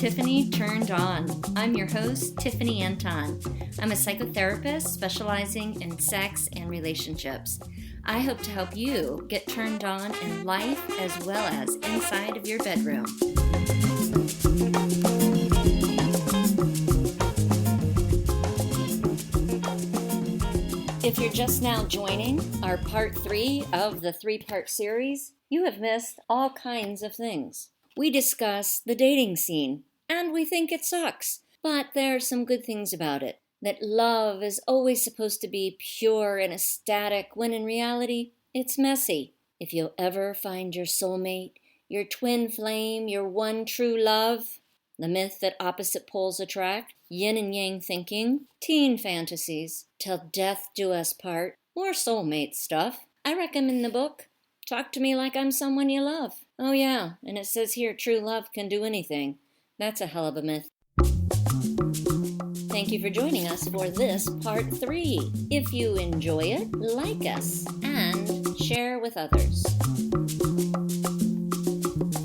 Tiffany Turned On. I'm your host, Tiffany Anton. I'm a psychotherapist specializing in sex and relationships. I hope to help you get turned on in life as well as inside of your bedroom. If you're just now joining our part 3 of the 3-part series, you have missed all kinds of things. We discuss the dating scene, and we think it sucks, but there are some good things about it. That love is always supposed to be pure and ecstatic, when in reality, it's messy. If you'll ever find your soulmate, your twin flame, your one true love, the myth that opposite poles attract, yin and yang thinking, teen fantasies, till death do us part, more soulmate stuff, I recommend the book, Talk to Me Like I'm Someone You Love. Oh yeah, and it says here true love can do anything. That's a hell of a myth. Thank you for joining us for this part 3. If you enjoy it, like us and share with others.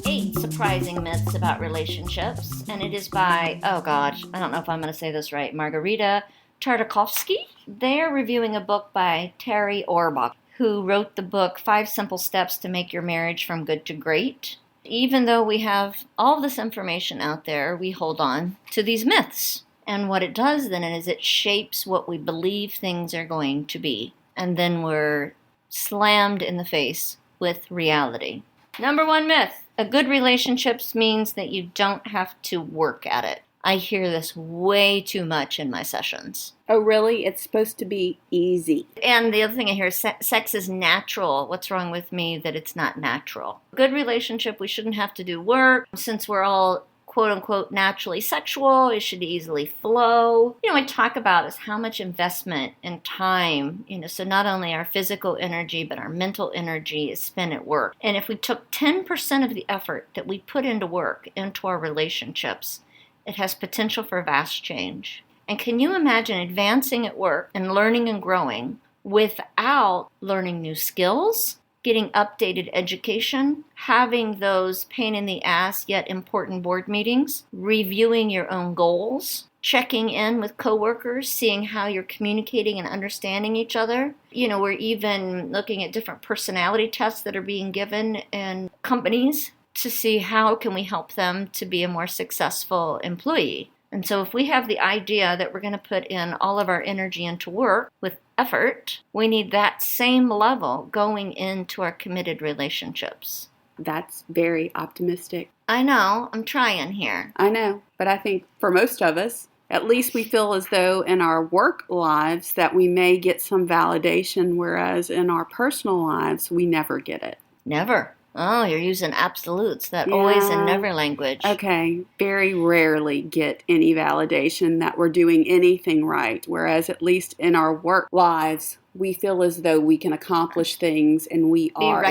8 surprising myths about relationships, and it is by, oh gosh, I don't know if I'm going to say this right, Margarita Tartakovsky. They're reviewing a book by Terry Orbach, who wrote the book 5 Simple Steps to Make Your Marriage from Good to Great. Even though we have all this information out there, we hold on to these myths. And what it does then is it shapes what we believe things are going to be. And then we're slammed in the face with reality. Number 1 myth. A good relationship means that you don't have to work at it. I hear this way too much in my sessions. Oh, really? It's supposed to be easy. And the other thing I hear is sex is natural. What's wrong with me that it's not natural? Good relationship, we shouldn't have to do work. Since we're all quote-unquote naturally sexual, it should easily flow. What I talk about is how much investment and time, so not only our physical energy, but our mental energy is spent at work. And if we took 10% of the effort that we put into work, into our relationships, it has potential for vast change. And can you imagine advancing at work and learning and growing without learning new skills, getting updated education, having those pain in the ass yet important board meetings, reviewing your own goals, checking in with coworkers, seeing how you're communicating and understanding each other. We're even looking at different personality tests that are being given in companies to see how can we help them to be a more successful employee. And so if we have the idea that we're going to put in all of our energy into work with effort, we need that same level going into our committed relationships. That's very optimistic. I know, I'm trying here. I know, but I think for most of us, at least we feel as though in our work lives that we may get some validation, whereas in our personal lives, we never get it. Never. Oh, you're using absolutes, that always and never language. Okay, very rarely get any validation that we're doing anything right, whereas at least in our work lives, we feel as though we can accomplish things and we are.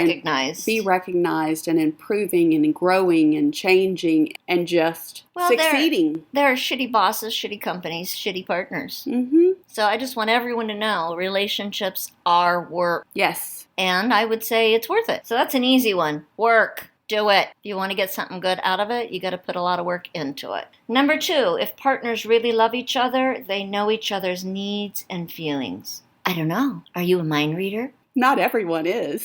Be recognized and improving and growing and changing and just succeeding. There are shitty bosses, shitty companies, shitty partners. Mm-hmm. So I just want everyone to know relationships are work. Yes. And I would say it's worth it. So that's an easy one. Work. Do it. If you want to get something good out of it, you got to put a lot of work into it. Number 2, if partners really love each other, they know each other's needs and feelings. I don't know. Are you a mind reader? Not everyone is.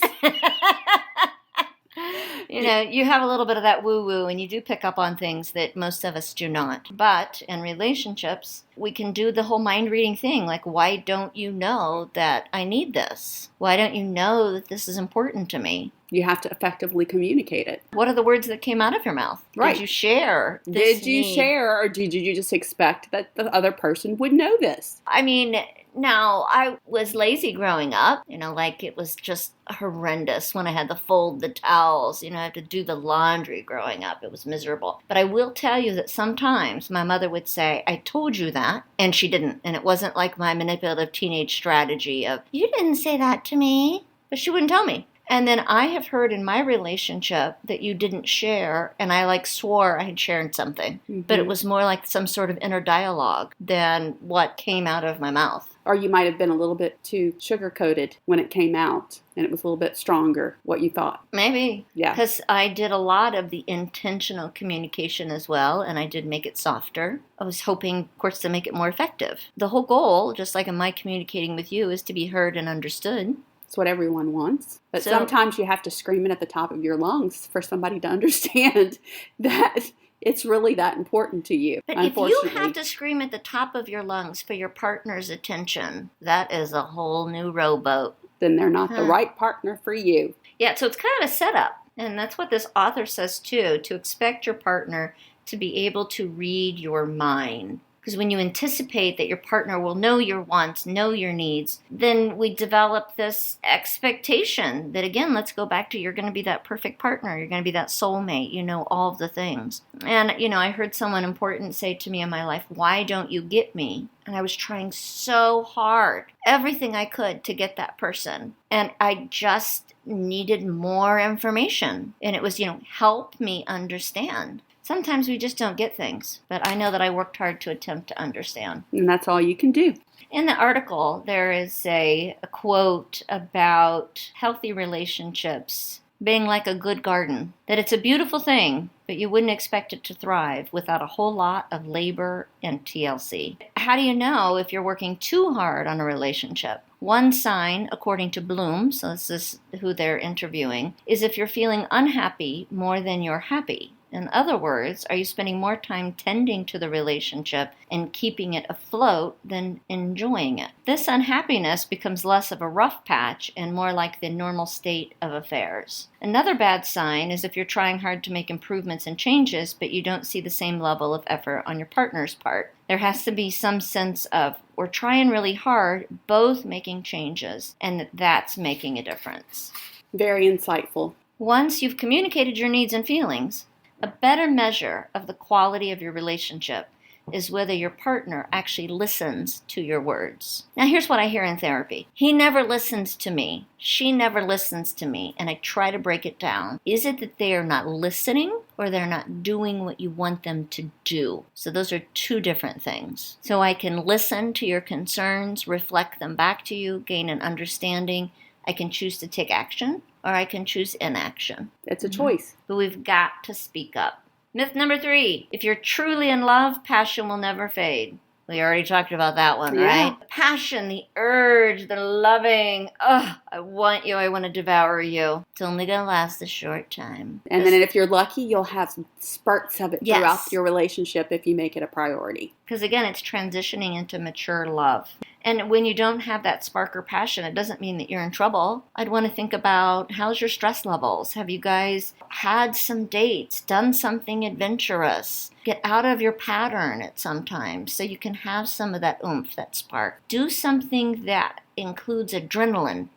You have a little bit of that woo-woo, and you do pick up on things that most of us do not. But in relationships, we can do the whole mind-reading thing. Like, why don't you know that I need this? Why don't you know that this is important to me? You have to effectively communicate it. What are the words that came out of your mouth? Right. Did you share this Did you need? share, or did you just expect that the other person would know this? I mean, now, I was lazy growing up, like it was just horrendous when I had to fold the towels, I had to do the laundry growing up. It was miserable. But I will tell you that sometimes my mother would say, I told you that, and she didn't. And it wasn't like my manipulative teenage strategy of, you didn't say that to me. But she wouldn't tell me. And then I have heard in my relationship that you didn't share, and I like swore I had shared something, but it was more like some sort of inner dialogue than what came out of my mouth. Or you might have been a little bit too sugar-coated when it came out, and it was a little bit stronger, what you thought. Maybe. Yeah. Because I did a lot of the intentional communication as well, and I did make it softer. I was hoping, of course, to make it more effective. The whole goal, just like in my communicating with you, is to be heard and understood. It's what everyone wants. But sometimes you have to scream it at the top of your lungs for somebody to understand that it's really that important to you. But if you have to scream at the top of your lungs for your partner's attention, that is a whole new rowboat. Then they're not the right partner for you. Yeah, so it's kind of a setup. And that's what this author says too, to expect your partner to be able to read your mind. Because when you anticipate that your partner will know your wants, know your needs, then we develop this expectation that, again, let's go back to you're going to be that perfect partner. You're going to be that soulmate. You know all of the things. And, I heard someone important say to me in my life, why don't you get me? And I was trying so hard, everything I could to get that person. And I just needed more information. And it was, help me understand. Sometimes we just don't get things, but I know that I worked hard to attempt to understand. And that's all you can do. In the article, there is a quote about healthy relationships being like a good garden, that it's a beautiful thing, but you wouldn't expect it to thrive without a whole lot of labor and TLC. How do you know if you're working too hard on a relationship? One sign, according to Bloom, so this is who they're interviewing, is if you're feeling unhappy more than you're happy. In other words, are you spending more time tending to the relationship and keeping it afloat than enjoying it? This unhappiness becomes less of a rough patch and more like the normal state of affairs. Another bad sign is if you're trying hard to make improvements and changes, but you don't see the same level of effort on your partner's part. There has to be some sense of, we're trying really hard, both making changes, and that's making a difference. Very insightful. Once you've communicated your needs and feelings, a better measure of the quality of your relationship is whether your partner actually listens to your words. Now, here's what I hear in therapy. He never listens to me. She never listens to me. And I try to break it down. Is it that they are not listening or they're not doing what you want them to do? So those are two different things. So I can listen to your concerns, reflect them back to you, gain an understanding. I can choose to take action, or I can choose inaction. It's a choice. But we've got to speak up. Myth number 3, if you're truly in love, passion will never fade. We already talked about that one, right? Passion, the urge, the loving. Oh, I want you. I want to devour you. It's only going to last a short time. And then if you're lucky, you'll have some spurts of it throughout your relationship if you make it a priority. Because again, it's transitioning into mature love. And when you don't have that spark or passion, it doesn't mean that you're in trouble. I'd want to think about, how's your stress levels? Have you guys had some dates, done something adventurous? Get out of your pattern at some time so you can have some of that oomph, that spark. Do something that includes adrenaline.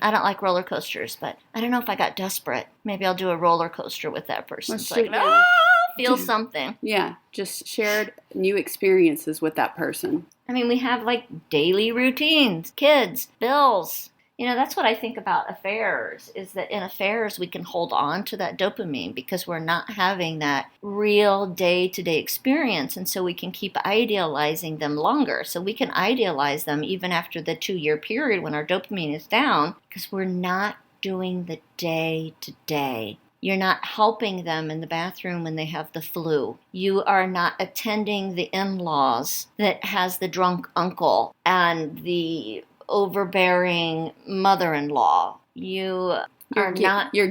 I don't like roller coasters, but I don't know if I got desperate. Maybe I'll do a roller coaster with that person. Feel something. Yeah, just shared new experiences with that person. I mean, we have like daily routines, kids, bills. That's what I think about affairs, is that in affairs we can hold on to that dopamine because we're not having that real day-to-day experience. And so we can keep idealizing them longer. So we can idealize them even after the 2-year period when our dopamine is down because we're not doing the day-to-day. You're not helping them in the bathroom when they have the flu. You are not attending the in-laws that has the drunk uncle and the overbearing mother-in-law. You're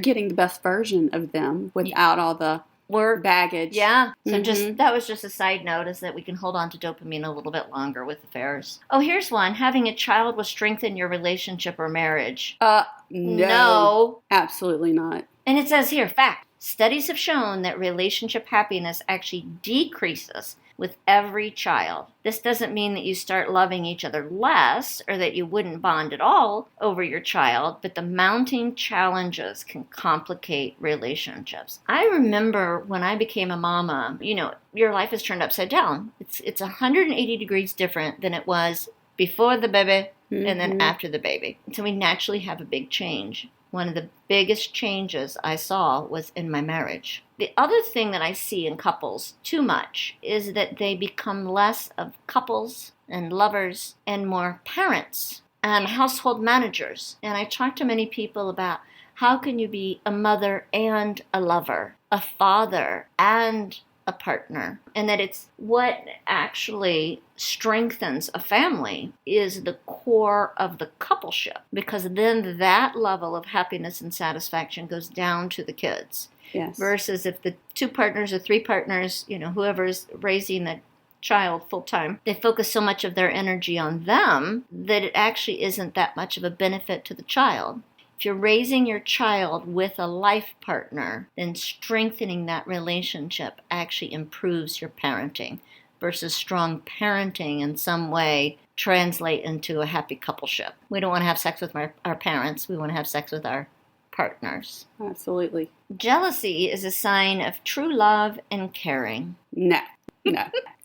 getting the best version of them without all the work baggage. Yeah. So that was just a side note, is that we can hold on to dopamine a little bit longer with affairs. Oh, here's one. Having a child will strengthen your relationship or marriage. No. Absolutely not. And it says here, fact, studies have shown that relationship happiness actually decreases with every child. This doesn't mean that you start loving each other less or that you wouldn't bond at all over your child, but the mounting challenges can complicate relationships. I remember when I became a mama, your life is turned upside down. It's 180 degrees different than it was before the baby and then after the baby. So we naturally have a big change. One of the biggest changes I saw was in my marriage. The other thing that I see in couples too much is that they become less of couples and lovers and more parents and household managers. And I talk to many people about how can you be a mother and a lover, a father and a partner, and that it's what actually strengthens a family is the core of the coupleship, because then that level of happiness and satisfaction goes down to the kids. Yes. Versus if the 2 partners or 3 partners, whoever's raising the child full time, they focus so much of their energy on them that it actually isn't that much of a benefit to the child. If you're raising your child with a life partner, then strengthening that relationship actually improves your parenting, versus strong parenting in some way translate into a happy coupleship. We don't want to have sex with our parents. We want to have sex with our partners. Absolutely. Jealousy is a sign of true love and caring. No,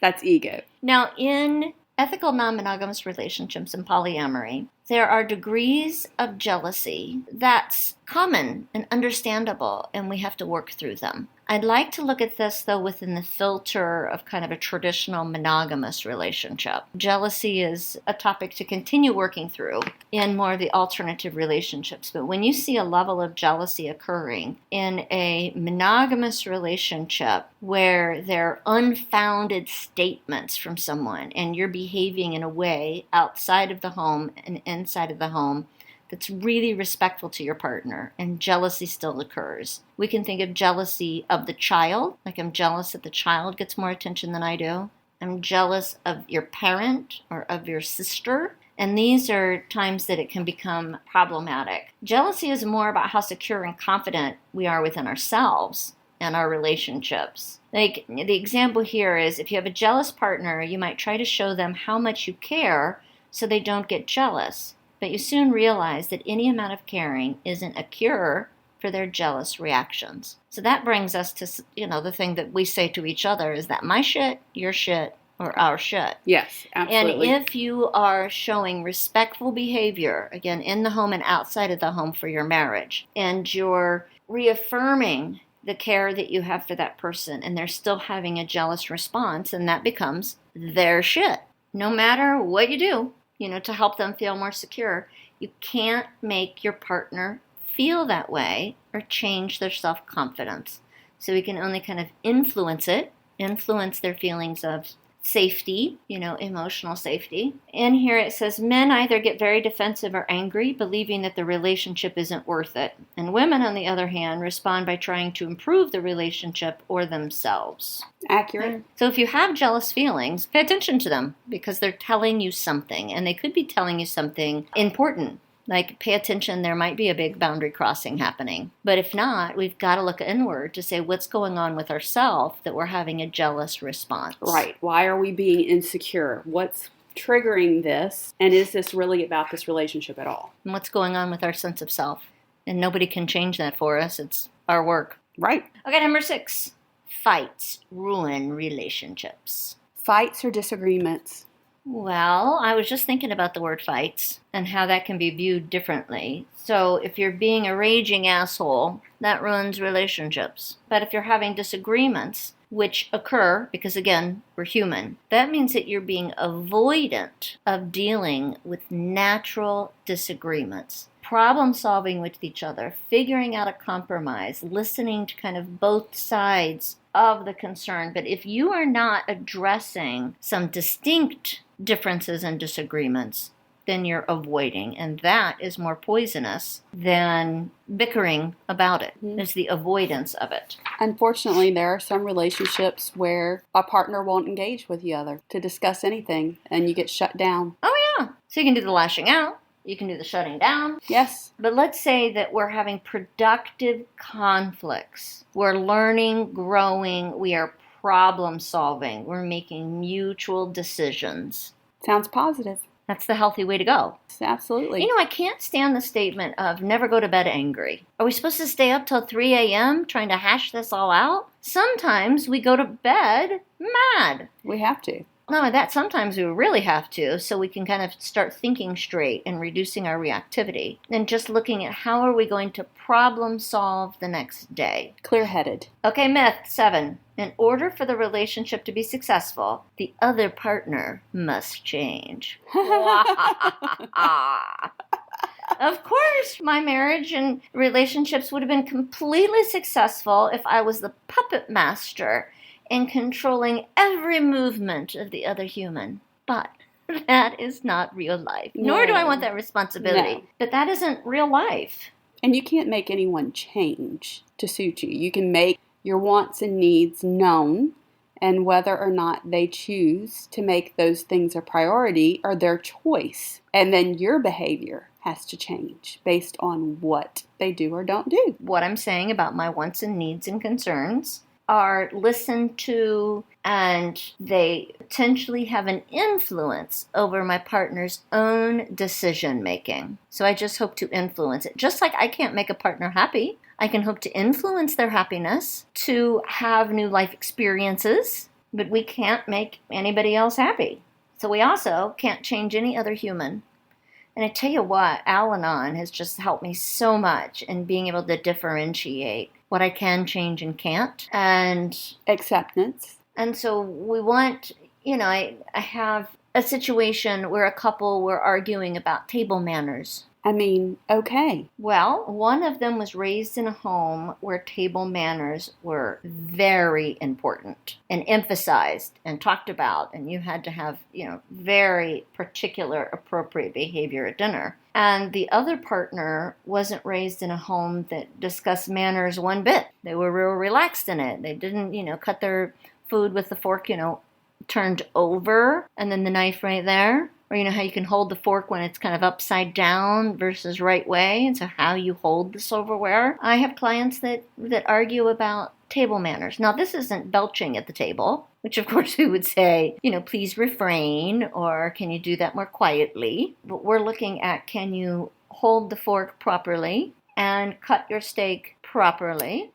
that's ego. Now, in ethical non-monogamous relationships and polyamory, there are degrees of jealousy that's common and understandable, and we have to work through them. I'd like to look at this, though, within the filter of kind of a traditional monogamous relationship. Jealousy is a topic to continue working through in more of the alternative relationships. But when you see a level of jealousy occurring in a monogamous relationship where there are unfounded statements from someone and you're behaving in a way outside of the home and inside of the home that's really respectful to your partner, and jealousy still occurs. We can think of jealousy of the child, like I'm jealous that the child gets more attention than I do. I'm jealous of your parent or of your sister. And these are times that it can become problematic. Jealousy is more about how secure and confident we are within ourselves and our relationships. Like the example here is if you have a jealous partner, you might try to show them how much you care so they don't get jealous. But you soon realize that any amount of caring isn't a cure for their jealous reactions. So that brings us to, the thing that we say to each other is that my shit, your shit, or our shit. Yes, absolutely. And if you are showing respectful behavior, again, in the home and outside of the home for your marriage, and you're reaffirming the care that you have for that person, and they're still having a jealous response, and that becomes their shit. No matter what you do, to help them feel more secure, you can't make your partner feel that way or change their self-confidence. So we can only kind of influence their feelings of safety, emotional safety. And here it says, men either get very defensive or angry, believing that the relationship isn't worth it. And women, on the other hand, respond by trying to improve the relationship or themselves. Accurate. So if you have jealous feelings, pay attention to them, because they're telling you something, and they could be telling you something important. Like, pay attention, there might be a big boundary crossing happening. But if not, we've got to look inward to say what's going on with ourselves that we're having a jealous response. Right. Why are we being insecure? What's triggering this? And is this really about this relationship at all? And what's going on with our sense of self? And nobody can change that for us. It's our work. Right. Okay, number 6. Fights ruin relationships. Fights or disagreements? Well, I was just thinking about the word fights and how that can be viewed differently. So if you're being a raging asshole, that ruins relationships. But if you're having disagreements, which occur because, again, we're human, that means that you're being avoidant of dealing with natural disagreements. Problem solving with each other, figuring out a compromise, listening to kind of both sides of the concern. But if you are not addressing some distinct differences and disagreements, then you're avoiding. And that is more poisonous than bickering about it. It's the avoidance of it. Unfortunately, there are some relationships where a partner won't engage with the other to discuss anything, and you get shut down. Oh, yeah. So you can do the lashing out. You can do the shutting down. Yes. But let's say that we're having productive conflicts. We're learning, growing. We are problem solving. We're making mutual decisions. Sounds positive. That's the healthy way to go. Absolutely. I can't stand the statement of never go to bed angry. Are we supposed to stay up till 3 a.m. trying to hash this all out? Sometimes we go to bed mad. We have to. No, that sometimes we really have to, so we can kind of start thinking straight and reducing our reactivity and just looking at how are we going to problem solve the next day. Clear-headed. Okay, myth 7. In order for the relationship to be successful, the other partner must change. Of course, my marriage and relationships would have been completely successful if I was the puppet master in controlling every movement of the other human. But that is not real life. No. Nor do I want that responsibility. No. But that isn't real life. And you can't make anyone change to suit you. You can make your wants and needs known, and whether or not they choose to make those things a priority are their choice. And then your behavior has to change based on what they do or don't do. What I'm saying about my wants and needs and concerns are listened to, and they potentially have an influence over my partner's own decision making. So I just hope to influence it. Just like I can't make a partner happy, I can hope to influence their happiness, to have new life experiences, but we can't make anybody else happy. So we also can't change any other human. And I tell you what, Al-Anon has just helped me so much in being able to differentiate what I can change and can't. And acceptance. And so we want, I have a situation where a couple were arguing about table manners. I mean, okay. Well, one of them was raised in a home where table manners were very important and emphasized and talked about, and you had to have, very particular appropriate behavior at dinner. And the other partner wasn't raised in a home that discussed manners one bit. They were real relaxed in it. They didn't, cut their food with the fork, turned over and then the knife right there. Or how you can hold the fork when it's kind of upside down versus right way, and so how you hold the silverware. I have clients that argue about table manners. Now, this isn't belching at the table, which of course we would say, please refrain, or can you do that more quietly? But we're looking at, can you hold the fork properly and cut your steak properly?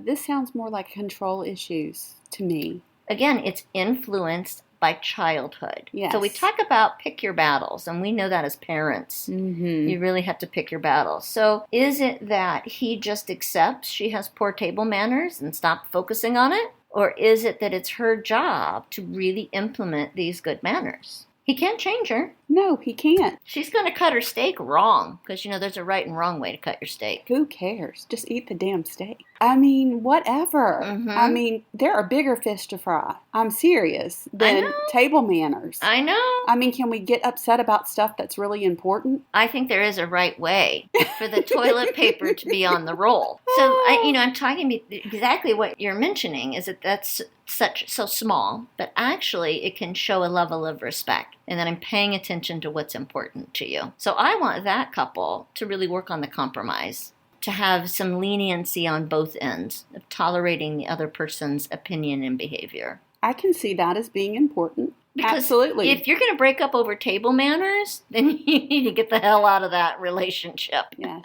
This sounds more like control issues to me. Again, it's influenced by childhood. Yes. So we talk about pick your battles, and we know that as parents. Mm-hmm. You really have to pick your battles. So is it that he just accepts she has poor table manners and stop focusing on it? Or is it that it's her job to really implement these good manners? He can't change her. No, he can't. She's going to cut her steak wrong because, there's a right and wrong way to cut your steak. Who cares? Just eat the damn steak. I mean, whatever. Mm-hmm. I mean, there are bigger fish to fry. I'm serious. Than table manners. I know. I mean, can we get upset about stuff that's really important? I think there is a right way for the toilet paper to be on the roll. So, I'm talking about exactly what you're mentioning is that that's so small, but actually it can show a level of respect and that I'm paying attention to what's important to you. So I want that couple to really work on the compromise, to have some leniency on both ends of tolerating the other person's opinion and behavior. I can see that as being important. Because absolutely. If you're going to break up over table manners, then you need to get the hell out of that relationship. Yes.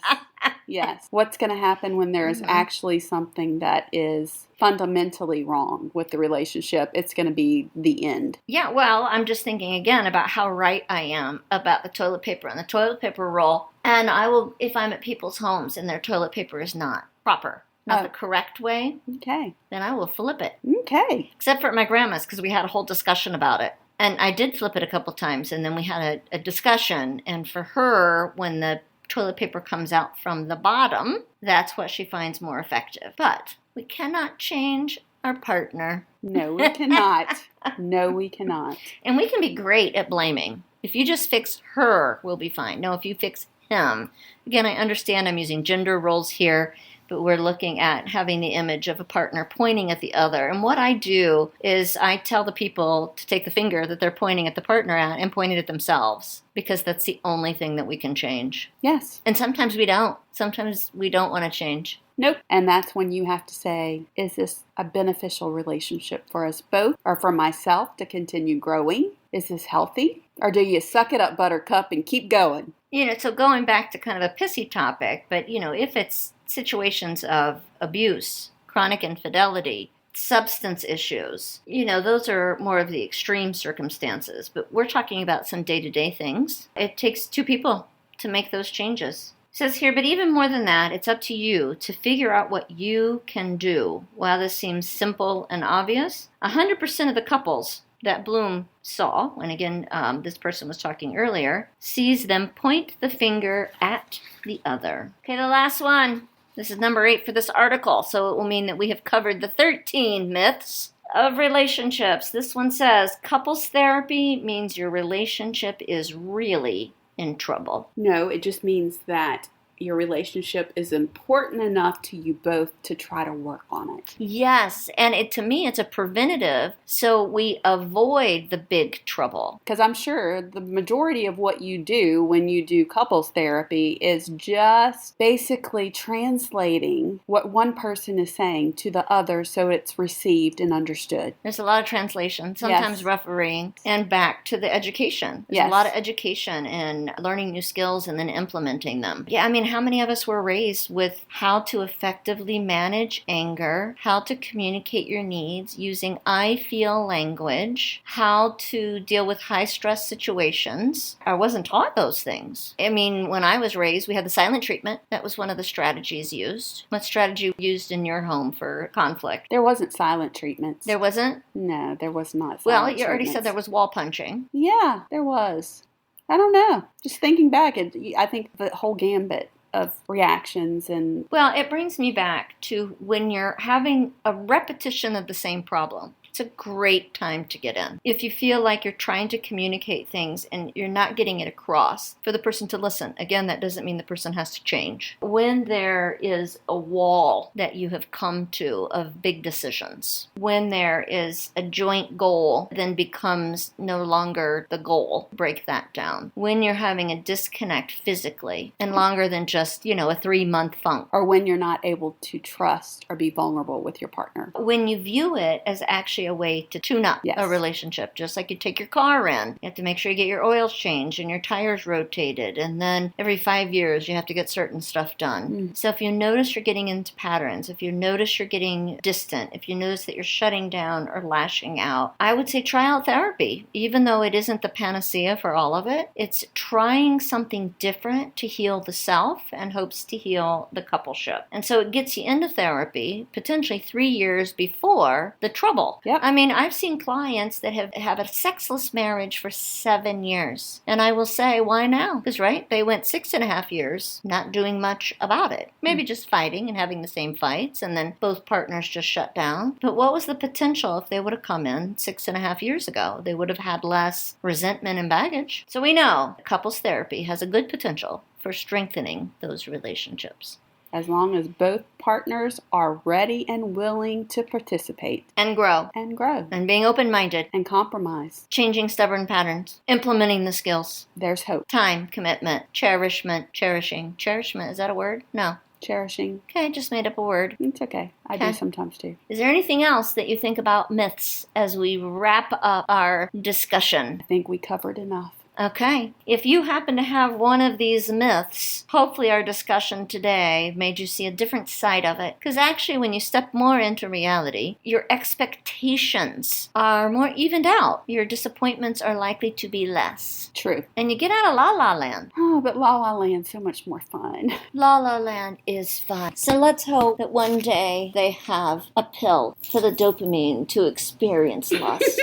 Yes. What's going to happen when there is actually something that is fundamentally wrong with the relationship? It's going to be the end. Yeah, well, I'm just thinking again about how right I am about the toilet paper and the toilet paper roll. And I will, if I'm at people's homes and their toilet paper is not proper, not the correct way, okay, then I will flip it. Okay. Except for at my grandma's, because we had a whole discussion about it. And I did flip it a couple times, and then we had a discussion. And for her, when the toilet paper comes out from the bottom, that's what she finds more effective. But we cannot change our partner. No, we cannot. No, we cannot. And we can be great at blaming. If you just fix her, we'll be fine. No, if you fix him. Again, I understand I'm using gender roles here, but we're looking at having the image of a partner pointing at the other. And what I do is I tell the people to take the finger that they're pointing at the partner at and point it at themselves, because that's the only thing that we can change. Yes. And sometimes we don't. Sometimes we don't want to change. Nope. And that's when you have to say, is this a beneficial relationship for us both or for myself to continue growing? Is this healthy? Or do you suck it up, buttercup, and keep going? So going back to kind of a pissy topic, but, if it's situations of abuse, chronic infidelity, substance issues. Those are more of the extreme circumstances, but we're talking about some day-to-day things. It takes two people to make those changes. It says here, but even more than that, it's up to you to figure out what you can do. While this seems simple and obvious, 100% of the couples that Bloom saw, and again, this person was talking earlier, sees them point the finger at the other. Okay, the last one. This is number 8 for this article, so it will mean that we have covered the 13 myths of relationships. This one says, couples therapy means your relationship is really in trouble. No, it just means that your relationship is important enough to you both to try to work on it. Yes, and to me, it's a preventative, so we avoid the big trouble. Because I'm sure the majority of what you do when you do couples therapy is just basically translating what one person is saying to the other so it's received and understood. There's a lot of translation, sometimes refereeing, and back to the education. There's a lot of education in learning new skills and then implementing them. Yeah, how many of us were raised with how to effectively manage anger, how to communicate your needs using I feel language, how to deal with high stress situations? I wasn't taught those things. When I was raised, we had the silent treatment. That was one of the strategies used. What strategy used in your home for conflict? There wasn't silent treatments. There wasn't? No, there was not. Well, you already said there was wall punching. Yeah, there was. I don't know. Just thinking back, I think the whole gambit of reactions and... Well, it brings me back to when you're having a repetition of the same problem. It's a great time to get in. If you feel like you're trying to communicate things and you're not getting it across, for the person to listen. Again, that doesn't mean the person has to change. When there is a wall that you have come to of big decisions, when there is a joint goal, then becomes no longer the goal, break that down. When you're having a disconnect physically and longer than just, a 3-month funk. Or when you're not able to trust or be vulnerable with your partner. When you view it as actually a way to tune up a relationship, just like you take your car in. You have to make sure you get your oils changed and your tires rotated, and then every 5 years you have to get certain stuff done. So if you notice you're getting into patterns, if you notice you're getting distant, if you notice that you're shutting down or lashing out, I would say try out therapy. Even though it isn't the panacea for all of it, it's trying something different to heal the self and hopes to heal the coupleship. And so it gets you into therapy potentially 3 years before the trouble. Yep. I've seen clients that have a sexless marriage for 7 years. And I will say, why now? Because, they went 6.5 years not doing much about it. Maybe just fighting and having the same fights, and then both partners just shut down. But what was the potential if they would have come in 6.5 years ago? They would have had less resentment and baggage. So we know couples therapy has a good potential for strengthening those relationships. As long as both partners are ready and willing to participate. And grow. And being open-minded. And compromise. Changing stubborn patterns. Implementing the skills. There's hope. Time, commitment, cherishment, cherishing. Cherishment, is that a word? No. Cherishing. Okay, I just made up a word. It's okay. I do sometimes too. Is there anything else that you think about myths as we wrap up our discussion? I think we covered enough. Okay. If you happen to have one of these myths, hopefully our discussion today made you see a different side of it. Because actually, when you step more into reality, your expectations are more evened out. Your disappointments are likely to be less. True. And you get out of La La Land. Oh, but La La Land's so much more fun. La La Land is fun. So let's hope that one day they have a pill for the dopamine to experience lust.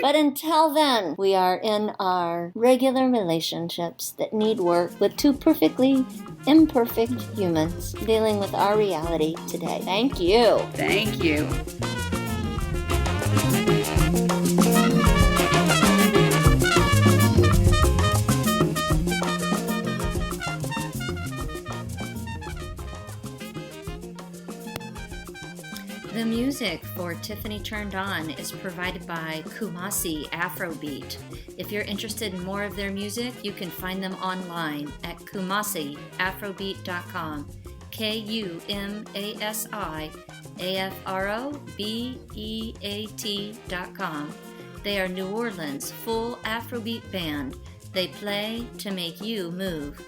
But until then, we are in our regular relationships that need work with two perfectly imperfect humans dealing with our reality today. Thank you. Thank you. The music for Tiffany Turned On is provided by Kumasi Afrobeat. If you're interested in more of their music, you can find them online at kumasiafrobeat.com. KUMASIAFROBEAT.com. They are New Orleans' full Afrobeat band. They play to make you move.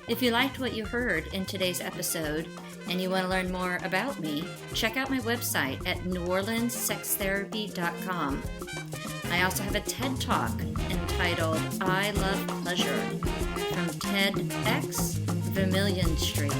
If you liked what you heard in today's episode, and you want to learn more about me, check out my website at neworleanssextherapy.com. I also have a TED Talk entitled I Love Pleasure from TEDx Vermilion Street.